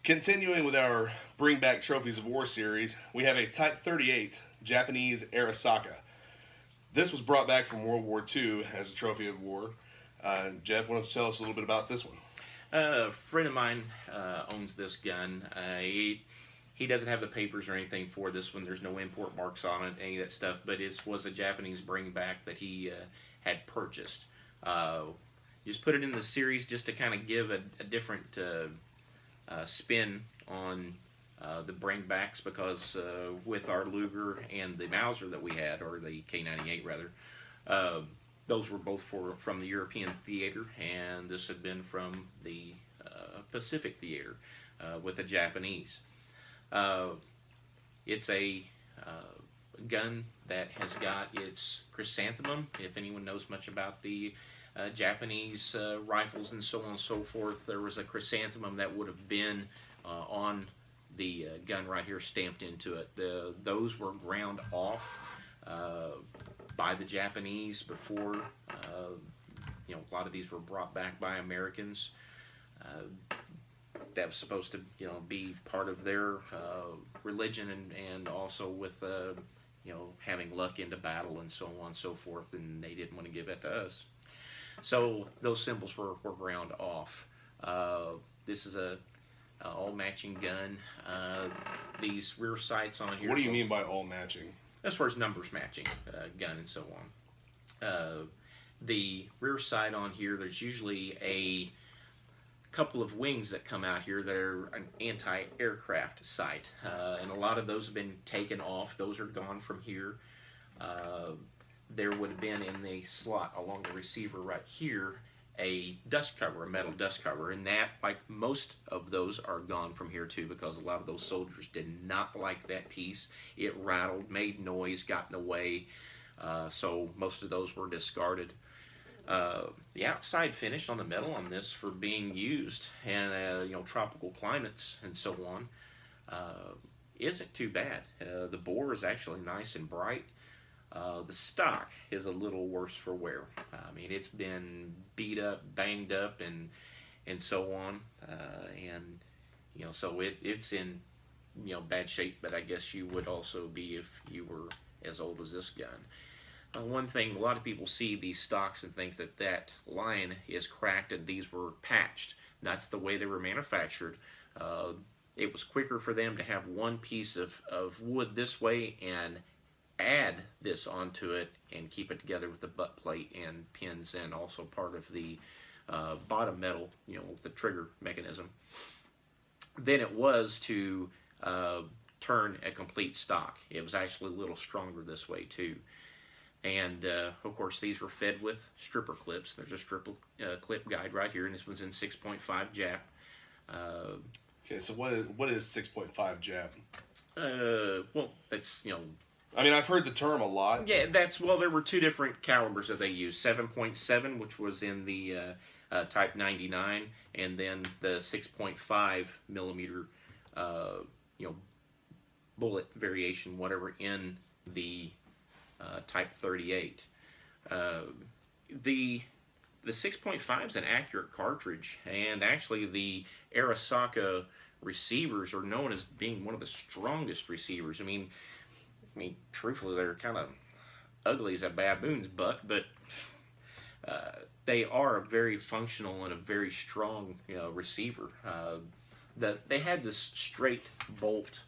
Continuing with our Bring Back Trophies of War series, we have a Type 38 Japanese Arisaka. This was brought back from World War II as a trophy of war. Jeff, why don't you tell us a little bit about this one? A friend of mine owns this gun. He doesn't have the papers or anything for this one. There's no import marks on it, any of that stuff. But it was a Japanese bring back that he had purchased. Just put it in the series just to kind of give a different spin on the bringbacks, because with our Luger and the Mauser that we had, or the K98 rather, those were both from the European theater, and this had been from the Pacific theater with the Japanese. It's a gun that has got its chrysanthemum. If anyone knows much about the Japanese rifles and so on and so forth, there was a chrysanthemum that would have been on the gun right here, stamped into it. Those were ground off by the Japanese before. A lot of these were brought back by Americans. That was supposed to, be part of their religion, and also with, having luck into battle and so on and so forth, and they didn't want to give it to us. So those symbols were ground off. This is a all matching gun. These rear sights on here. What do you mean by all matching? As far as numbers matching, gun and so on. The rear sight on here, there's usually a couple of wings that come out here that are an anti-aircraft sight, and a lot of those have been taken off. Those are gone from here. There would have been in the slot along the receiver right here a dust cover, a metal dust cover, and that, like most of those, are gone from here too, because a lot of those soldiers did not like that piece. It rattled, made noise, got in the way, so most of those were discarded. The outside finish on the metal on this, for being used in tropical climates and so on, isn't too bad. The bore is actually nice and bright. The stock is a little worse for wear. I mean, it's been beat up, banged up, and so on, so it's in bad shape. But I guess you would also be if you were as old as this gun. One thing, a lot of people see these stocks and think that line is cracked and these were patched. That's the way they were manufactured. It was quicker for them to have one piece of wood this way and add this onto it and keep it together with the butt plate and pins, and also part of the bottom metal, the trigger mechanism, than it was to turn a complete stock. It was actually a little stronger this way too. And of course, these were fed with stripper clips. There's a stripper clip guide right here, and this one's in 6.5 Jap. Okay, so what is 6.5 Jap? Well, that's I mean, I've heard the term a lot. Yeah, there were two different calibers that they used: 7.7, which was in the Type 99, and then the 6.5 millimeter, bullet variation, whatever, in the Type 38. The 6.5 is an accurate cartridge, and actually the Arisaka receivers are known as being one of the strongest receivers. I mean, truthfully, they're kind of ugly as a baboon's butt, but they are a very functional and a very strong, receiver. They had this straight bolt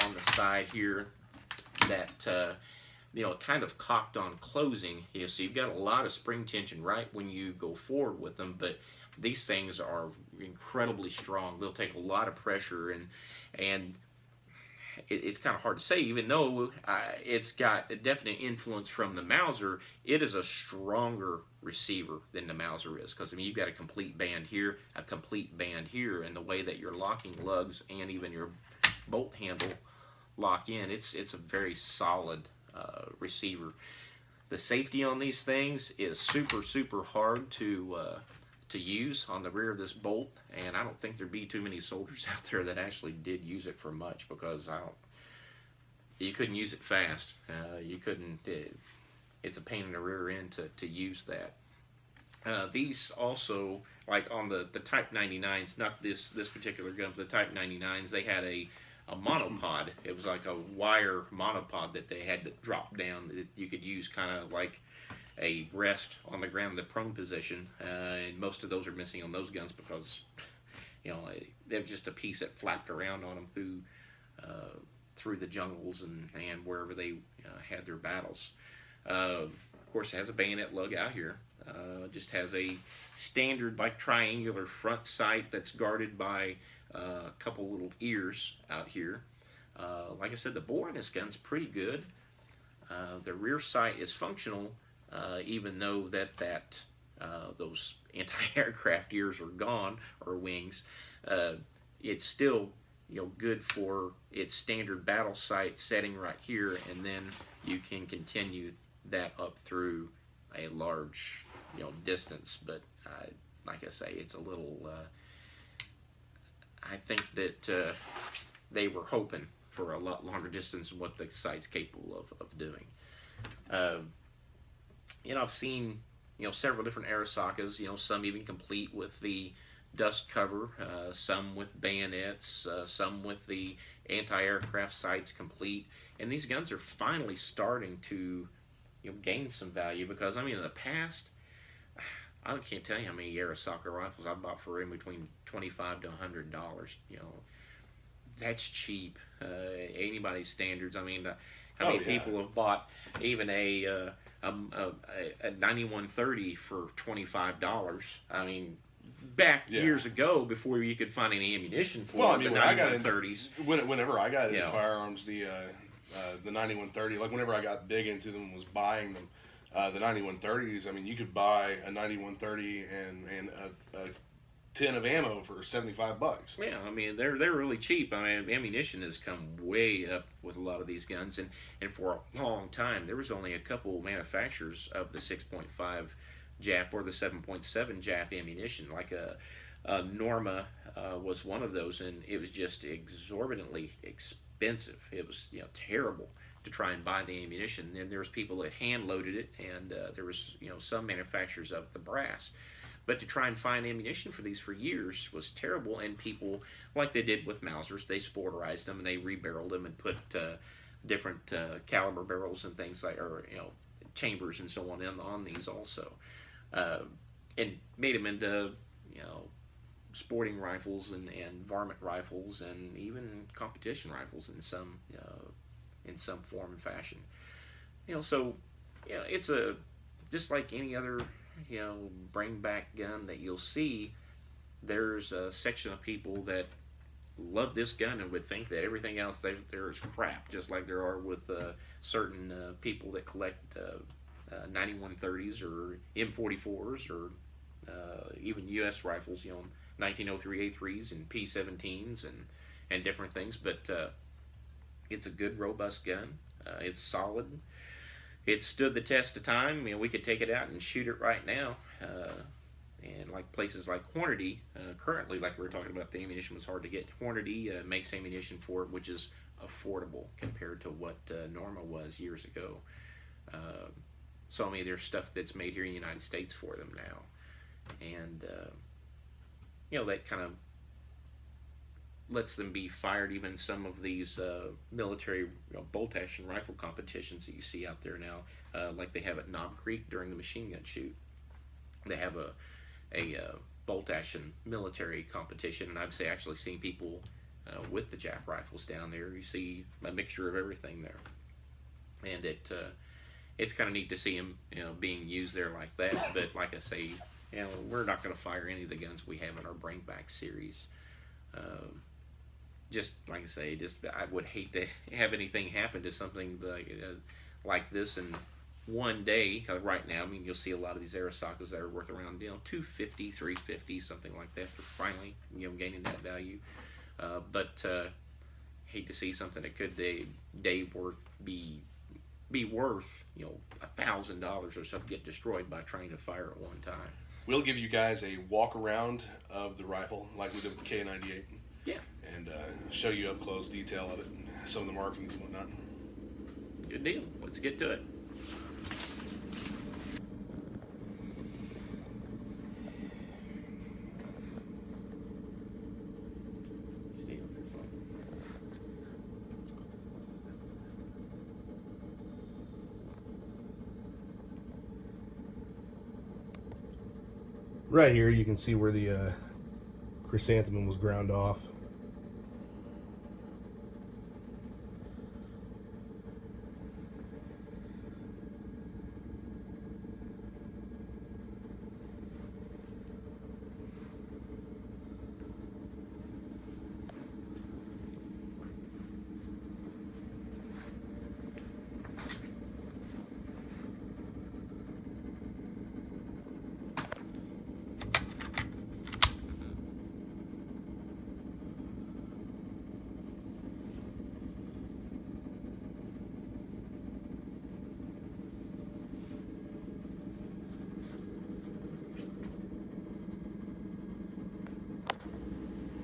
on the side here that kind of cocked on closing. So you've got a lot of spring tension right when you go forward with them, but these things are incredibly strong. They'll take a lot of pressure, and it's kind of hard to say, even though it's got a definite influence from the Mauser. It is a stronger receiver than the Mauser is, because you've got a complete band here, a complete band here, and the way that your locking lugs and even your bolt handle lock in, it's a very solid receiver. The safety on these things is super hard to use on the rear of this bolt, and I don't think there'd be too many soldiers out there that actually did use it for much, because you couldn't use it fast. You couldn't. It's a pain in the rear end to use that. These also, like on the Type 99s, not this particular gun, but the Type 99s, they had a monopod. It was like a wire monopod that they had to drop down that you could use kind of like a rest on the ground, the prone position. And most of those are missing on those guns because, they're just a piece that flapped around on them through the jungles and wherever they had their battles. Of course, it has a bayonet lug out here. Just has a standard like triangular front sight that's guarded by a couple little ears out here. Like I said, the bore in this gun's pretty good. The rear sight is functional, even though those anti-aircraft ears are gone, or wings. It's still good for its standard battle sight setting right here, and then you can continue that up through a large distance. But like I say, it's a little I think that they were hoping for a lot longer distance than what the sight's capable of doing. I've seen several different Arisakas, some even complete with the dust cover, some with bayonets, some with the anti-aircraft sights complete, and these guns are finally starting to gain some value, because in the past, I can't tell you how many Arisaka rifles I bought for in between $25 to $100. That's cheap. Anybody's standards. How many people have bought even a 9130 for $25? Years ago, before you could find any ammunition for the 9130s. Whenever I got into firearms, the 9130, like whenever I got big into them, was buying them. The 9130s, you could buy a 9130 and a tin of ammo for $75. Yeah, they're really cheap. Ammunition has come way up with a lot of these guns, and for a long time there was only a couple manufacturers of the 6.5 Jap or the 7.7 Jap ammunition. Like Norma was one of those, and it was just exorbitantly expensive. It was terrible to try and buy the ammunition. And there was people that hand loaded it, and there was some manufacturers of the brass. But to try and find ammunition for these for years was terrible, and people, like they did with Mausers, they sporterized them and they rebarreled them and put different caliber barrels and things like, or chambers and so on these also, and made them into sporting rifles and varmint rifles and even competition rifles in some form and fashion. So it's just like any other bring back gun that you'll see. There's a section of people that love this gun and would think that everything else there is crap, just like there are with certain people that collect 9130s or M44s or even U.S. rifles, 1903 A3s and P17s and different things. But it's a good, robust gun. It's solid. It stood the test of time. We could take it out and shoot it right now. And like places like Hornady, currently, like we were talking about, the ammunition was hard to get. Hornady makes ammunition for it, which is affordable compared to what Norma was years ago. So there's stuff that's made here in the United States for them now. And, that kind of lets them be fired even some of these military bolt action rifle competitions that you see out there now, like they have at Knob Creek during the machine gun shoot. They have a bolt action military competition, and I've actually seen people with the Jap rifles down there. You see a mixture of everything there, and it's kind of neat to see them being used there like that. But like I say, we're not going to fire any of the guns we have in our bring back series. Just like I say, I would hate to have anything happen to something like this in one day. Right now, you'll see a lot of these Arisakas that are worth around $250, $350, something like that. They're finally gaining that value. But hate to see something that could be worth $1,000 or something get destroyed by trying to fire at one time. We'll give you guys a walk around of the rifle like we did with the K98. Yeah. And show you up close detail of it, and some of the markings and whatnot. Good deal. Let's get to it. right here you can see where the chrysanthemum was ground off.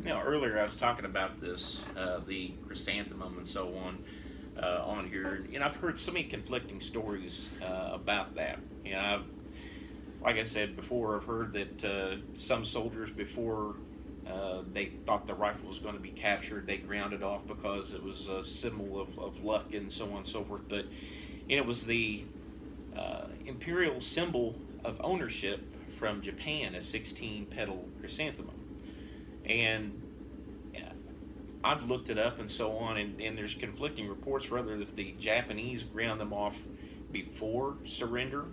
Now, earlier I was talking about this, the chrysanthemum and so on here. You know, I've heard so many conflicting stories about that. You know, like I said before, I've heard that some soldiers, before they thought the rifle was going to be captured, they ground it off because it was a symbol of luck and so on and so forth. But it was the imperial symbol of ownership from Japan, a 16-petal chrysanthemum. And I've looked it up and so on, and there's conflicting reports whether if the Japanese ground them off before surrender,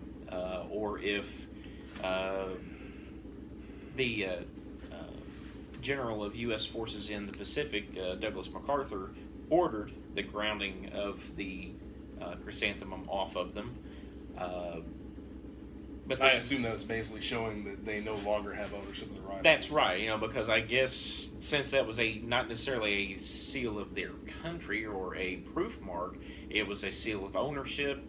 or if the general of U.S. forces in the Pacific, Douglas MacArthur, ordered the grounding of the chrysanthemum off of them. But I assume that was basically showing that they no longer have ownership of the rifle. That's right, you know, because I guess since that was not necessarily a seal of their country or a proof mark, it was a seal of ownership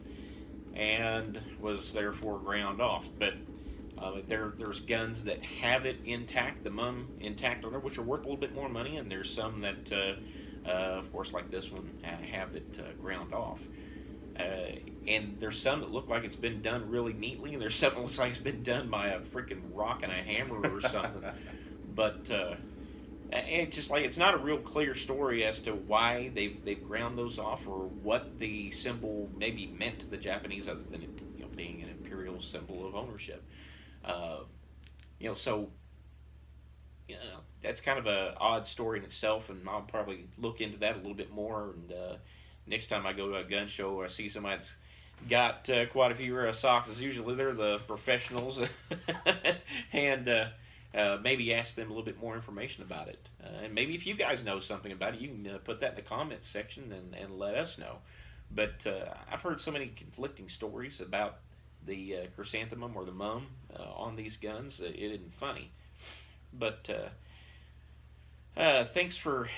and was therefore ground off. But there's guns that have it intact, the mum intact on there, which are worth a little bit more money, and there's some that, of course, like this one, have it ground off. And there's some that look like it's been done really neatly, and there's some that looks like it's been done by a freaking rock and a hammer or something. But it's just like it's not a real clear story as to why they've ground those off or what the symbol maybe meant to the Japanese, other than it, you know, being an imperial symbol of ownership. You know, so you know, that's kind of an odd story in itself, and I'll probably look into that a little bit more. And next time I go to a gun show or I see somebody that's got quite a few Arisakas, usually they're the professionals, and maybe ask them a little bit more information about it. And maybe if you guys know something about it, you can put that in the comments section and let us know. But I've heard so many conflicting stories about the chrysanthemum or the mum on these guns. It isn't funny. But thanks for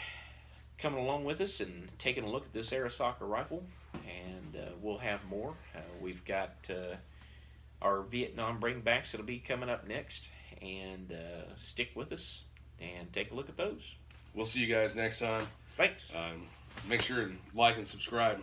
coming along with us and taking a look at this Arisaka rifle, and we'll have more. We've got our Vietnam bringbacks that'll be coming up next, and stick with us and take a look at those. We'll see you guys next time. Thanks. Make sure and like and subscribe.